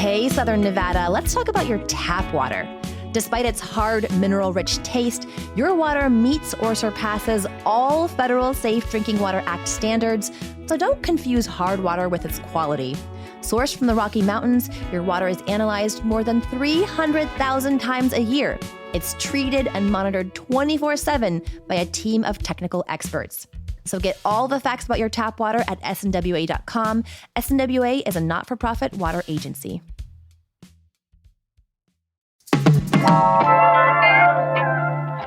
Hey, Southern Nevada, let's talk about your tap water. Despite its hard, mineral-rich taste, your water meets or surpasses all federal Safe Drinking Water Act standards, so don't confuse hard water with its quality. Sourced from the Rocky Mountains, your water is analyzed more than 300,000 times a year. It's treated and monitored 24/7 by a team of technical experts. So get all the facts about your tap water at snwa.com. SNWA is a not-for-profit water agency.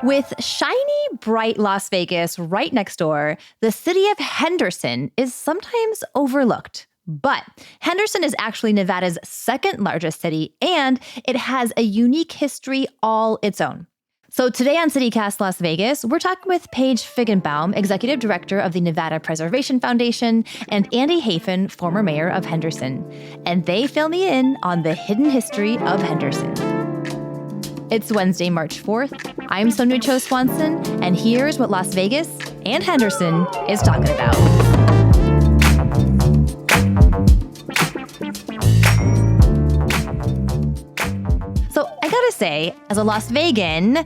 With shiny, bright Las Vegas right next door, the city of Henderson is sometimes overlooked. But Henderson is actually Nevada's second largest city, and it has a unique history all its own. So today on CityCast Las Vegas, we're talking with Paige Figanbaum, Executive Director of the Nevada Preservation Foundation, and Andy Hafen, former mayor of Henderson. And they fill me in on the hidden history of Henderson. It's Wednesday, March 4th. I'm Sonja Swanson, and here's what Las Vegas and Henderson is talking about. So I gotta say, as a Las Vegan,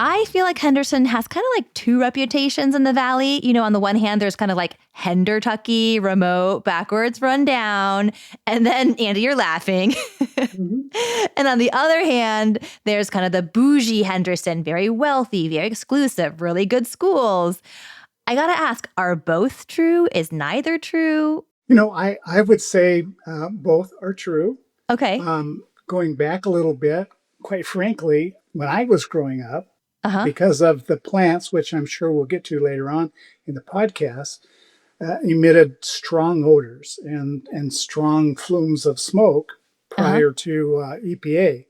I feel like Henderson has kind of like two reputations in the valley. You know, on the one hand, there's kind of like Hendertucky, remote, backwards, run down. And then, Andy, you're laughing. Mm-hmm. And on the other hand, there's kind of the bougie Henderson, very wealthy, very exclusive, really good schools. I gotta ask, are both true? Is neither true? You know, I would say both are true. Okay. Going back a little bit, quite frankly, when I was growing up, because of the plants, which I'm sure we'll get to later on in the podcast, emitted strong odors and strong flumes of smoke prior to EPA.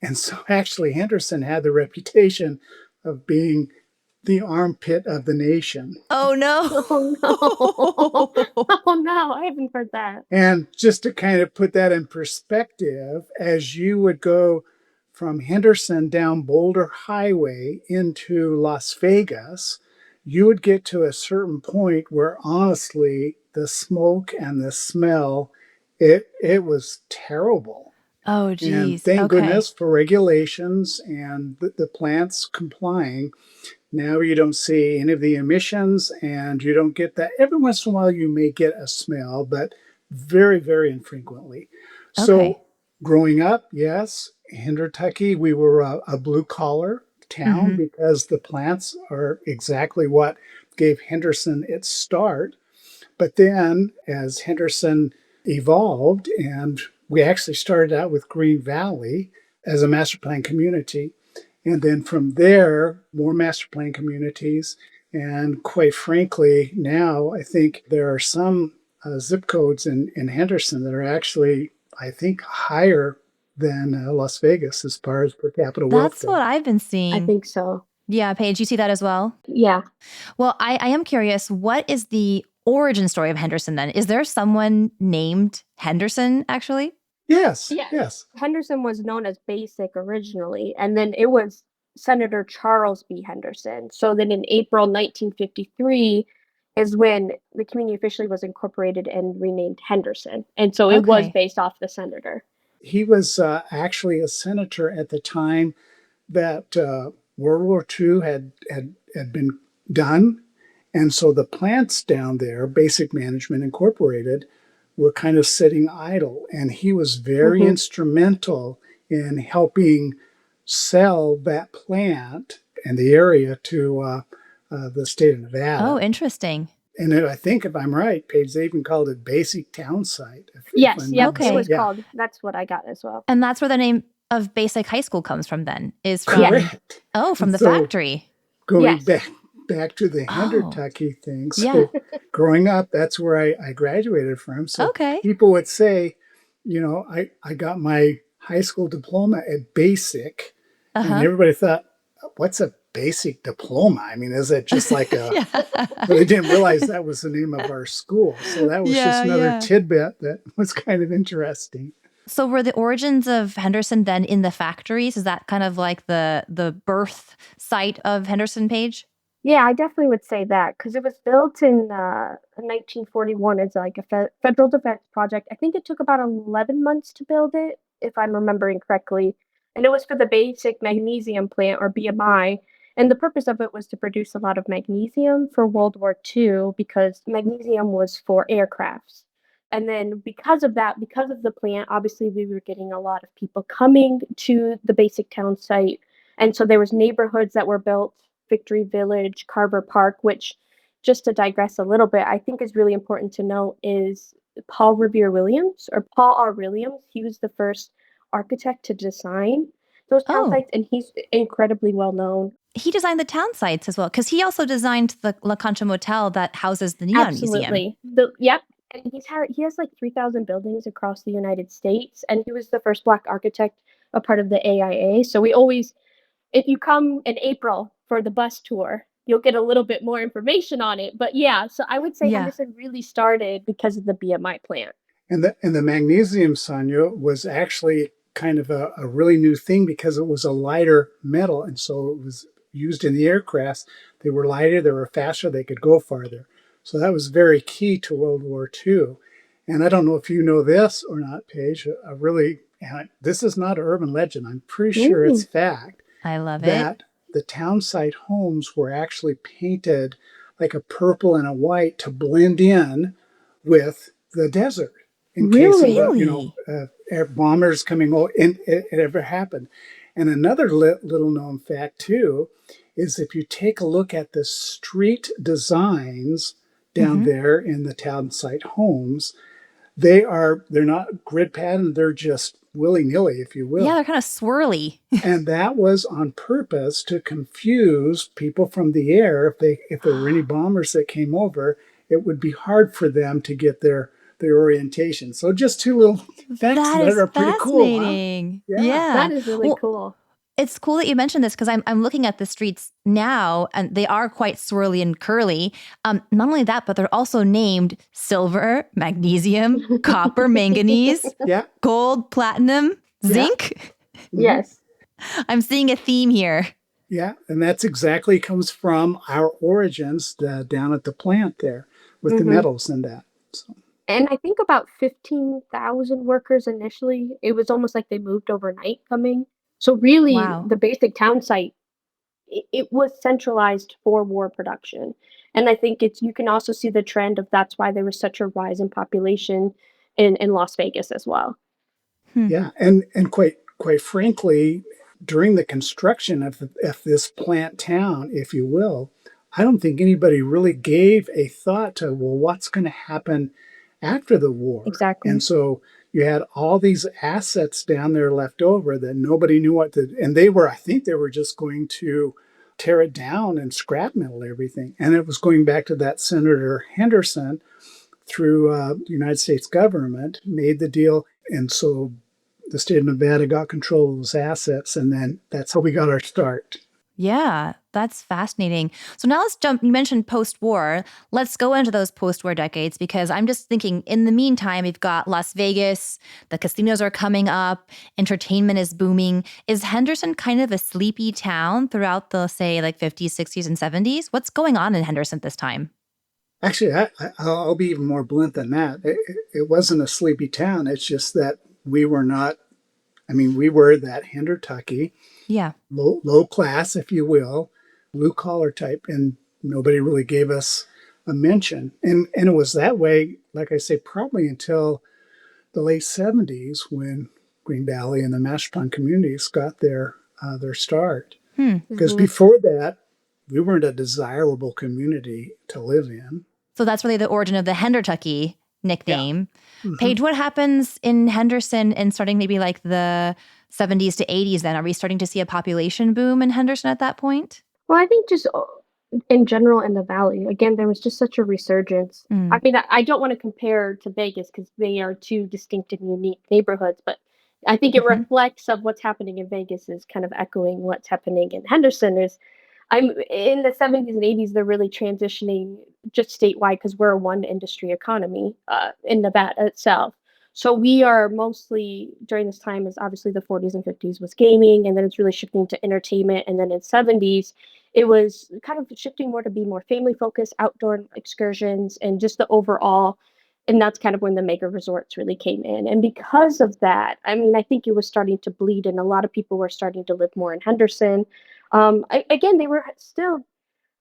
And so actually Henderson had the reputation of being the armpit of the nation. Oh, no. Oh, no. Oh, no. I haven't heard that. And just to kind of put that in perspective, as you would go from Henderson down Boulder Highway into Las Vegas, you would get to a certain point where honestly, the smoke and the smell, it was terrible. Oh, geez. And thank goodness for regulations and the plants complying. Now you don't see any of the emissions and you don't get that. Every once in a while you may get a smell, but very, very infrequently. Okay. So growing up, yes, Hendertucky, we were a blue collar town because the plants are exactly what gave Henderson its start. But then as Henderson evolved, and we actually started out with Green Valley as a master plan community. And then from there, more master plan communities. And quite frankly, now I think there are some zip codes in Henderson that are actually, I think, higher than Las Vegas as far as per capita wealth. That's what I've been seeing. I think so. Yeah, Paige, you see that as well? Yeah. Well, I am curious, what is the origin story of Henderson then? Is there someone named Henderson, actually? Yes. Henderson was known as Basic originally, and then it was Senator Charles B. Henderson. So then in April 1953 is when the community officially was incorporated and renamed Henderson. And so it was based off the senator. He was actually a senator at the time that World War II had been done. And so the plants down there, Basic Management Incorporated, were kind of sitting idle. And he was very instrumental in helping sell that plant and the area to the state of Nevada. Oh, interesting. And I think, if I'm right, Paige, they even called it Basic Town Site. Yes, it was called. That's what I got as well. And that's where the name of Basic High School comes from then, is from, correct. Oh, from the factory. Going back to the Hendertucky thing. So growing up, that's where I graduated from. So people would say, you know, I got my high school diploma at Basic. And everybody thought, what's a basic diploma? I mean, is it just like a... But they didn't realize that was the name of our school. So that was just another tidbit that was kind of interesting. So were the origins of Henderson then in the factories? Is that kind of like the birth site of Henderson, Paige? Yeah, I definitely would say that because it was built in 1941 as like a federal defense project. I think it took about 11 months to build it, if I'm remembering correctly. And it was for the basic magnesium plant or BMI. And the purpose of it was to produce a lot of magnesium for World War II because magnesium was for aircrafts. And then because of that, because of the plant, obviously we were getting a lot of people coming to the basic town site. And so there was neighborhoods that were built, Victory Village, Carver Park, which, just to digress a little bit, I think is really important to note is Paul Revere Williams or Paul R. Williams. He was the first architect to design those town Oh, sites, and he's incredibly well known. he designed the town sites as well, because he also designed the La Concha Motel that houses the Neon Museum. Absolutely. And he has like 3,000 buildings across the United States, and he was the first Black architect, a part of the AIA. So we always, if you come in April for the bus tour, you'll get a little bit more information on it. But yeah, so I would say Yeah. Henderson really started because of the BMI plant. And the magnesium, Sonja, was actually kind of a really new thing because it was a lighter metal. And so it was used in the aircrafts. They were lighter, they were faster, they could go farther. So that was very key to World War II. And I don't know if you know this or not, Paige, and this is not an urban legend, I'm pretty sure it's Mm, fact, I love it. that the town site homes were actually painted like a purple and a white to blend in with the desert in case of Really? air bombers coming over, and it ever happened. And another little known fact too is if you take a look at the street designs down Mm-hmm. there in the town site homes, they're not grid pattern, they're just willy-nilly, if you Yeah, will. they're kind of swirly. And that was on purpose to confuse people from the air. If there were any bombers that came over, it would be hard for them to get their orientation. So just two little facts That that is are pretty cool, huh? fascinating. Yeah. Yeah. that is really Well, cool. it's cool that you mentioned this because I'm looking at the streets now and they are quite swirly and curly. Not only that, but they're also named silver, magnesium, copper, manganese, Yeah. gold, platinum, Yeah. zinc. Hmm. Yes. I'm seeing a theme here. Yeah. And that's exactly comes from our origins down at the plant there with the Hmm. metals and that. So, And I think about 15,000 workers initially. It was almost like they moved overnight coming. So really, Wow. the basic town site, it was centralized for war production. And I think it's you can also see the trend of that's why there was such a rise in population in Las Vegas as well. Hmm. yeah. And quite frankly, during the construction of this plant town, if you will, I don't think anybody really gave a thought to, well, what's going to happen after the war. And Exactly. so you had all these assets down there left over that nobody knew what to, and they were, I think they were just going to tear it down and scrap metal everything. And it was going back to that Senator Henderson through the United States government made the deal. And so the state of Nevada got control of those assets. And then that's how we got our start. Yeah, that's fascinating. So now let's jump. You mentioned post-war. Let's go into those post-war decades because I'm just thinking in the meantime, we've got Las Vegas, the casinos are coming up, entertainment is booming. Is Henderson kind of a sleepy town throughout the, say, like 50s, 60s, and 70s? What's going on in Henderson at this time? Actually, I'll be even more blunt than that. It wasn't a sleepy town. It's just that we were not, I mean, we were that Hendertucky, Yeah. low class, if you will, blue collar type, and nobody really gave us a mention. And it was that way, like I say, probably until the late 70s when Green Valley and the Mashpon communities got their start. Hmm. Because Hmm. before that, we weren't a desirable community to live in. So that's really the origin of the Hendertucky Yeah. nickname. Hmm. Paige, what happens in Henderson in starting maybe like the 70s to 80s then? Are we starting to see a population boom in Henderson at that point? Well, I think just in general in the valley, again, there was just such a resurgence. I Mm. mean, I don't want to compare to Vegas because they are two distinct and unique neighborhoods, but I think it Hmm. reflects of what's happening in Vegas is kind of echoing what's happening in Henderson. Is I'm in the 70s and 80s, they're really transitioning just statewide because we're a one industry economy in Nevada itself. So we are mostly during this time is obviously the 40s and 50s was gaming, and then it's really shifting to entertainment. And then in 70s, it was kind of shifting more to be more family focused, outdoor excursions, and just the overall. And that's kind of when the mega resorts really came in. And because of that, I mean, I think it was starting to bleed, and a lot of people were starting to live more in Henderson. Again, they were still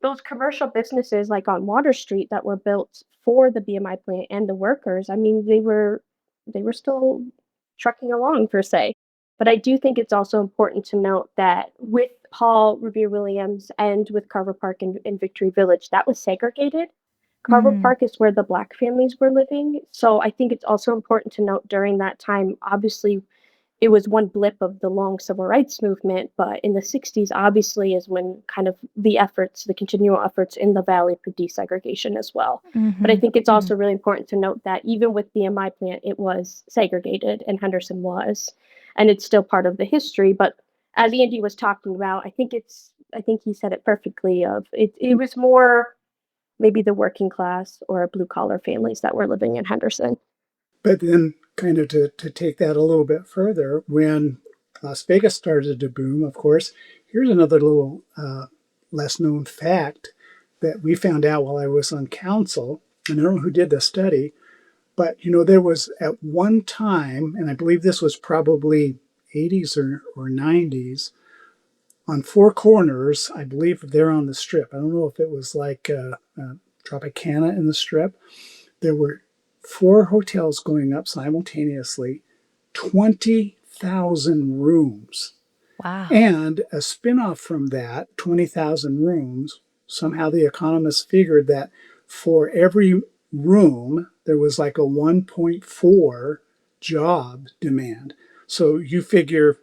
those commercial businesses like on Water Street that were built for the BMI plant and the workers. I mean, they were still trucking along per se. But I do think it's also important to note that with Paul Revere Williams and with Carver Park and Victory Village, that was segregated. Carver Mm, Park is where the Black families were living. So I think it's also important to note during that time, obviously, it was one blip of the long civil rights movement, but in the 60s, obviously, is when kind of the continual efforts in the Valley for desegregation as well. But I mhm, think it's mhm. also really important to note that even with BMI plant, it was segregated and Henderson was, and it's still part of the history. But as Andy was talking about, I think he said it perfectly of it was more maybe the working class or blue collar families that were living in Henderson. But then, kind of to take that a little bit further, when Las Vegas started to boom, of course, here's another little less known fact that we found out while I was on council. And I don't know who did the study, but there was at one time, and I believe this was probably 80s or 90s, on four corners. I believe they're on the Strip. I don't know if it was like Tropicana in the Strip. There were four hotels going up simultaneously, 20,000 rooms. Wow. And a spinoff from that, 20,000 rooms, somehow the economists figured that for every room, there was like a 1.4 job demand. So you figure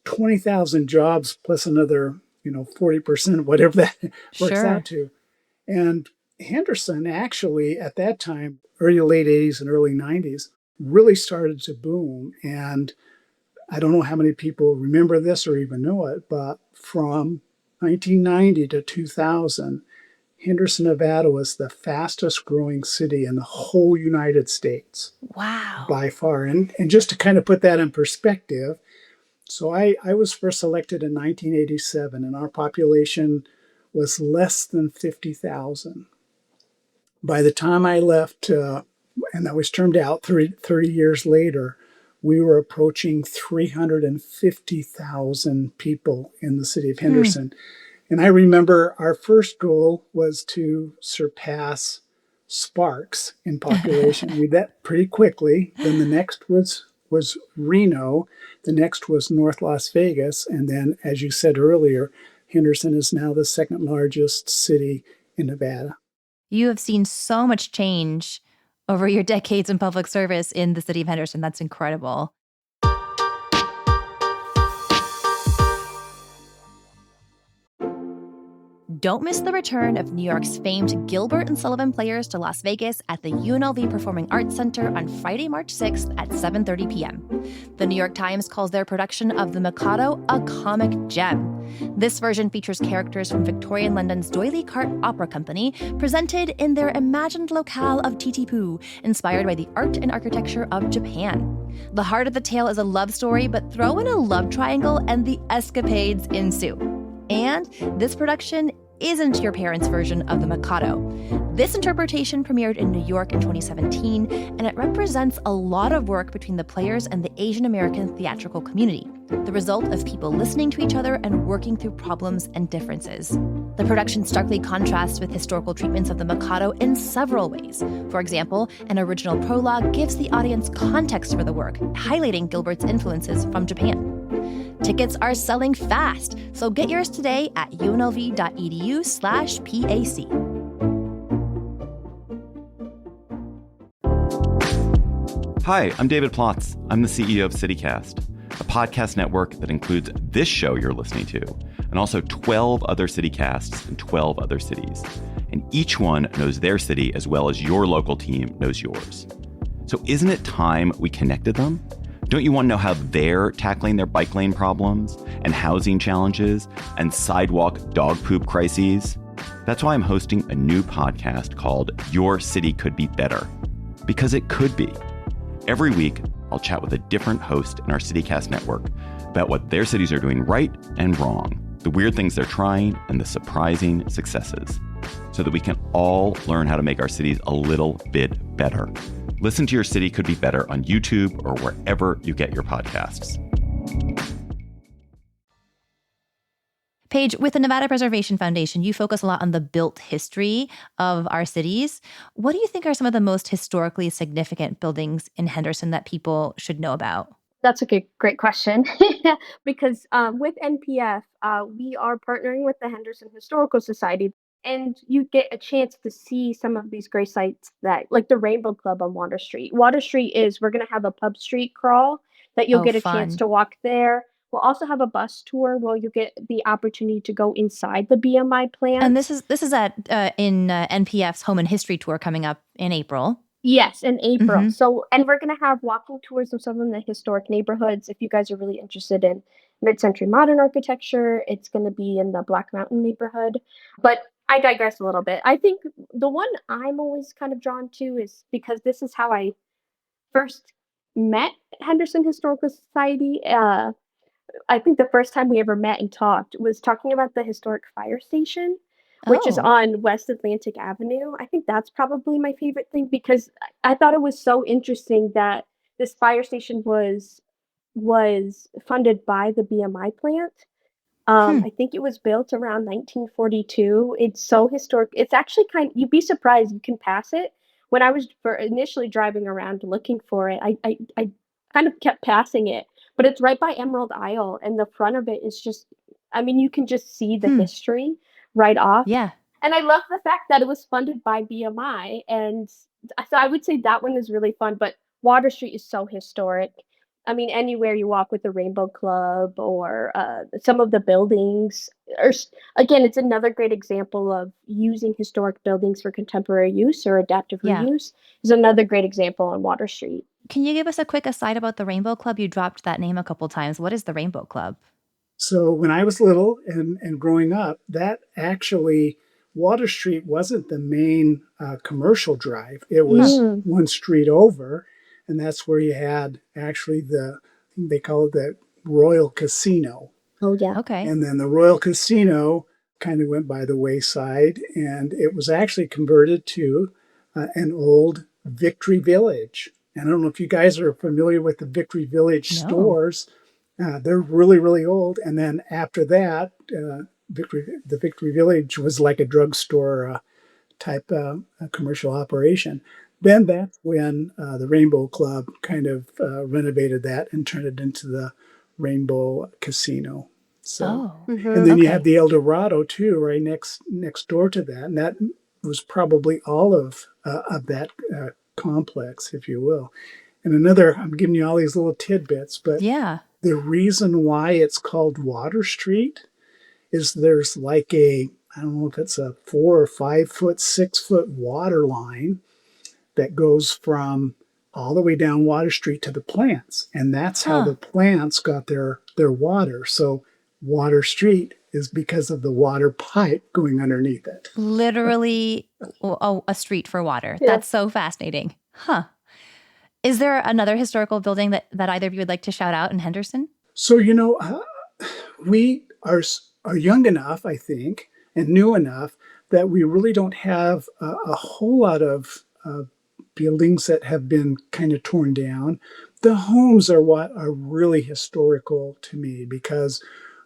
20,000 jobs plus another, 40%, whatever that works out Sure. to. And Henderson actually, at that time, early late 80s and early 90s, really started to boom. And I don't know how many people remember this or even know it, but from 1990 to 2000, Henderson, Nevada was the fastest growing city in the whole United States Wow. by far. And just to kind of put that in perspective, so I was first elected in 1987, and our population was less than 50,000. By the time I left, and I was termed out 30 years later, we were approaching 350,000 people in the city of Hmm. Henderson. And I remember our first goal was to surpass Sparks in population. We did that pretty quickly. Then the next was Reno. The next was North Las Vegas. And then, as you said earlier, Henderson is now the second largest city in Nevada. You have seen so much change over your decades in public service in the city of Henderson. That's incredible. Don't miss the return of New York's famed Gilbert and Sullivan Players to Las Vegas at the UNLV Performing Arts Center on Friday, March 6th at 7:30 p.m. The New York Times calls their production of The Mikado a comic gem. This version features characters from Victorian London's D'Oyly Carte Opera Company, presented in their imagined locale of Titipu, inspired by the art and architecture of Japan. The heart of the tale is a love story, but throw in a love triangle and the escapades ensue. And this production isn't your parents' version of The Mikado. This interpretation premiered in New York in 2017, and it represents a lot of work between the players and the Asian American theatrical community, the result of people listening to each other and working through problems and differences. The production starkly contrasts with historical treatments of The Mikado in several ways. For example, an original prologue gives the audience context for the work, highlighting Gilbert's influences from Japan. Tickets are selling fast, so get yours today at unlv.edu/PAC. Hi, I'm David Plotz. I'm the CEO of CityCast, a podcast network that includes this show you're listening to, and also 12 other CityCasts in 12 other cities. And each one knows their city as well as your local team knows yours. So isn't it time we connected them? Don't you want to know how they're tackling their bike lane problems and housing challenges and sidewalk dog poop crises? That's why I'm hosting a new podcast called Your City Could Be Better. Because it could be. Every week, I'll chat with a different host in our CityCast network about what their cities are doing right and wrong. the weird things they're trying, and the surprising successes, so that we can all learn how to make our cities a little bit better. Listen to Your City Could Be Better on YouTube or wherever you get your podcasts. Paige, with the Nevada Preservation Foundation, you focus a lot on the built history of our cities. What do you think are some of the most historically significant buildings in Henderson that people should know about? That's a great question. Because with NPF, we are partnering with the Henderson Historical Society, and you get a chance to see some of these great sites that, like the Rainbow Club on Water Street. Water Street we're going to have a pub street crawl that you'll get a chance to walk there. We'll also have a bus tour where you get the opportunity to go inside the BMI plant. And this is at in NPF's Home and History Tour coming up in April. Yes, in April. Mm-hmm. So, and we're going to have walking tours of some of the historic neighborhoods. If you guys are really interested in mid-century modern architecture, it's going to be in the Black Mountain neighborhood. But I digress a little bit. I think the one I'm always kind of drawn to is because this is how I first met Henderson Historical Society. I think the first time we ever met and talked was talking about the historic fire station, which is on West Atlantic Avenue. I think that's probably my favorite thing because I thought it was so interesting that this fire station was funded by the BMI plant. I think it was built around 1942. It's so historic. It's actually you'd be surprised you can pass it. When I was initially driving around looking for it, I kind of kept passing it. But it's right by Emerald Isle, and the front of it is just, I mean, you can just see the history right off. Yeah. And I love the fact that it was funded by BMI. And so I would say that one is really fun. But Water Street is so historic. I mean, anywhere you walk with the Rainbow Club or some of the buildings. Again, it's another great example of using historic buildings for contemporary use or adaptive reuse. Is another great example on Water Street. Can you give us a quick aside about the Rainbow Club? You dropped that name a couple times. What is the Rainbow Club? So when I was little and growing up, that actually, Water Street wasn't the main commercial drive. It was one street over, and that's where you had actually they call it the Royal Casino. Oh, yeah. Okay. And then the Royal Casino kind of went by the wayside, and it was actually converted to an old Victory Village. And I don't know if you guys are familiar with the Victory Village stores. They're really, really old. And then after that, the Victory Village was like a drugstore type commercial operation. Then that's when the Rainbow Club kind of renovated that and turned it into the Rainbow Casino. So, and then you have the El Dorado too, right next door to that, and that was probably all of that complex, if you will. And I'm giving you all these little tidbits, but the reason why it's called Water Street is there's like I don't know if it's a 4 or 5 foot, 6 foot water line that goes from all the way down Water Street to the plants. And that's how the plants got their water. So Water Street is because of the water pipe going underneath it. Literally a street for water. Yeah. That's so fascinating. Huh. Is there another historical building that either of you would like to shout out in Henderson? So, we are young enough, I think, and new enough that we really don't have a whole lot of buildings that have been kind of torn down. The homes are what are really historical to me, because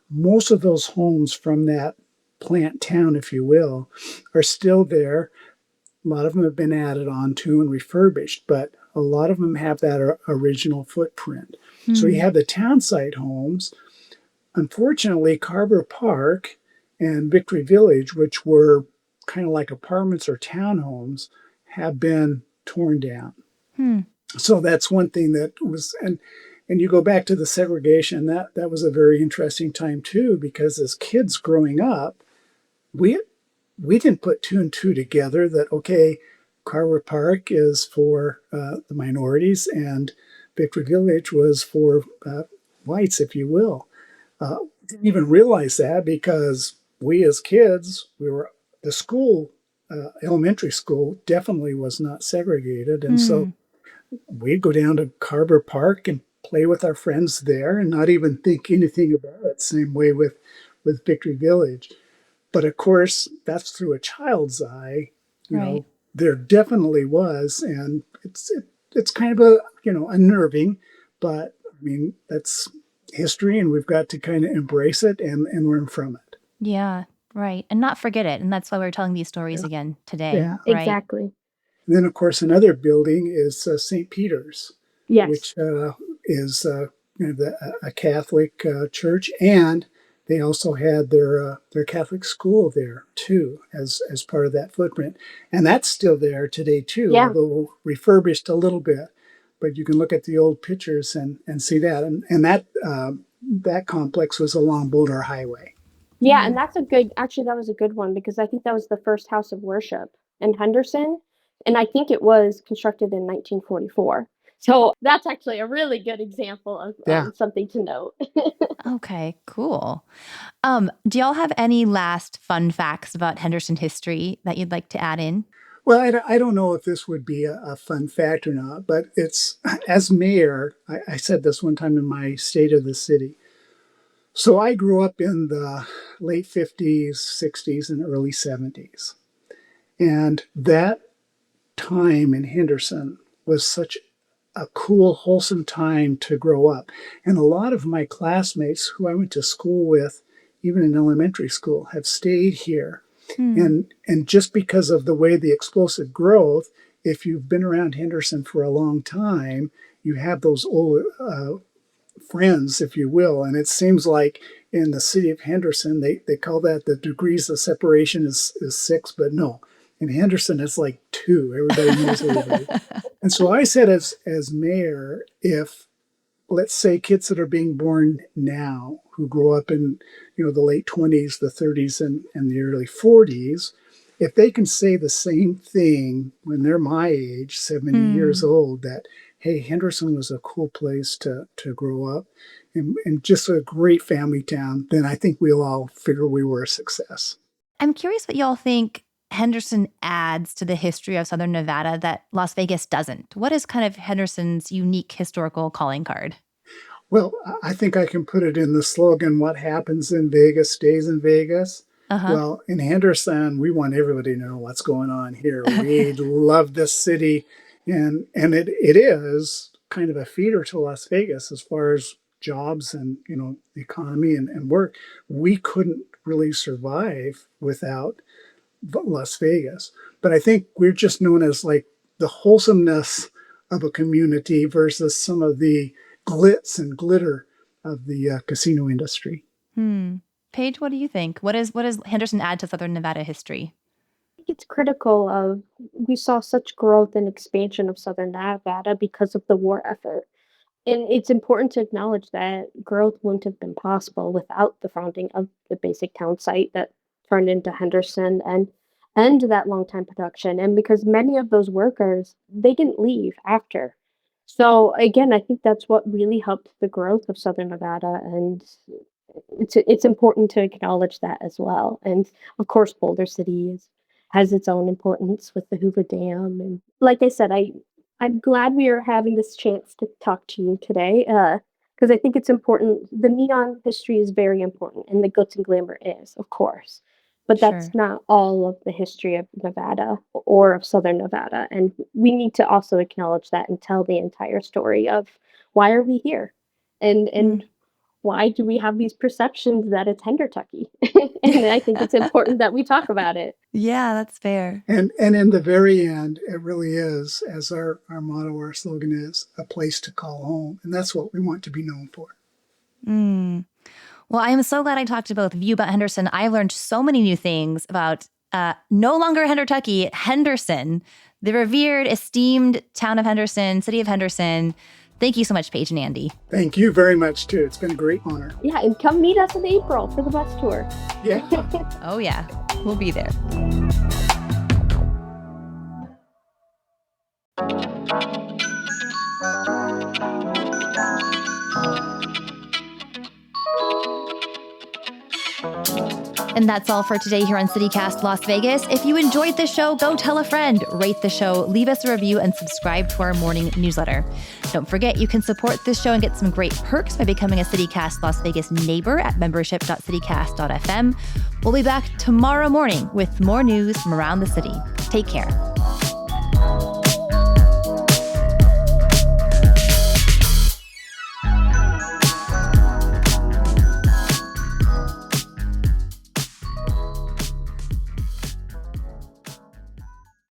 most of those homes from that plant town, if you will, are still there. A lot of them have been added on to and refurbished, but a lot of them have that original footprint. So you have the town site homes. Unfortunately, Carver Park and Victory Village, which were kind of like apartments or townhomes, have been torn down. So that's one thing that was, and you go back to the segregation, that was a very interesting time too, because as kids growing up, we didn't put 2 and 2 together that, okay, Carver Park is for the minorities and Victory Village was for whites, if you will. Didn't even realize that, because we as kids, the school, elementary school definitely was not segregated. And so we'd go down to Carver Park and play with our friends there and not even think anything about it. Same way with with Victory Village. But of course, that's through a child's eye. Right. There definitely was, and it's kind of unnerving, but I mean that's history, and we've got to kind of embrace it and learn from it. Yeah, right. And not forget it. And that's why we're telling these stories again today. Yeah. Right. Exactly. And then, of course, another building is St. Peter's, Yes. which is a Catholic church, and they also had their Catholic school there too, as part of that footprint, and that's still there today too, Yeah. although refurbished a little bit. But you can look at the old pictures and see that, and that complex was along Boulder Highway. Yeah, and that was a good one because I think that was the first house of worship in Henderson, and I think it was constructed in 1944. So that's actually a really good example of something to note. Okay, cool. Do y'all have any last fun facts about Henderson history that you'd like to add in? Well, I don't know if this would be a fun fact or not, but it's, as mayor, I said this one time in my State of the City. So I grew up in the late 50s, 60s, and early 70s. And that time in Henderson was such a cool, wholesome time to grow up. And a lot of my classmates who I went to school with, even in elementary school, have stayed here. And just because of the way the explosive growth, if you've been around Henderson for a long time, you have those old friends, if you will. And it seems like in the city of Henderson, they call that the degrees of separation is 6, but no. In Henderson, it's like 2. Everybody knows everybody. And so I said as mayor, if, let's say, kids that are being born now who grow up in the late 20s, the 30s, and the early 40s, if they can say the same thing when they're my age, 70 years old, that, hey, Henderson was a cool place to grow up and just a great family town, then I think we'll all figure we were a success. I'm curious what y'all think Henderson adds to the history of Southern Nevada that Las Vegas doesn't. What is kind of Henderson's unique historical calling card? Well, I think I can put it in the slogan, what happens in Vegas stays in Vegas. Well, in Henderson, we want everybody to know what's going on here. We love this city, and it is kind of a feeder to Las Vegas as far as jobs and the economy and work. We couldn't really survive without Las Vegas. But I think we're just known as like the wholesomeness of a community versus some of the glitz and glitter of the casino industry. Paige, what do you think? What does Henderson add to Southern Nevada history? I think it's critical of we saw such growth and expansion of Southern Nevada because of the war effort. And it's important to acknowledge that growth wouldn't have been possible without the founding of the basic town site that turned into Henderson and that long time production. And because many of those workers, they didn't leave after. So again, I think that's what really helped the growth of Southern Nevada, and it's important to acknowledge that as well. And of course, Boulder City has its own importance with the Hoover Dam. And like I said, I'm glad we are having this chance to talk to you today because I think it's important. The neon history is very important, and the glitz and glamour is, of course. But that's not all of the history of Nevada or of Southern Nevada. And we need to also acknowledge that and tell the entire story of why are we here? And why do we have these perceptions that it's Hendertucky? And I think it's important that we talk about it. Yeah, that's fair. And in the very end, it really is, as our motto, our slogan is, a place to call home. And that's what we want to be known for. Well, I am so glad I talked to both of you about Henderson. I've learned so many new things about no longer Hendertucky, Henderson, the revered, esteemed town of Henderson, city of Henderson. Thank you so much, Paige and Andy. Thank you very much, too. It's been a great honor. Yeah, and come meet us in April for the bus tour. Yeah. Oh, yeah. We'll be there. And that's all for today here on CityCast Las Vegas. If you enjoyed the show, go tell a friend, rate the show, leave us a review, and subscribe to our morning newsletter. Don't forget, you can support this show and get some great perks by becoming a CityCast Las Vegas neighbor at membership.citycast.fm. We'll be back tomorrow morning with more news from around the city. Take care.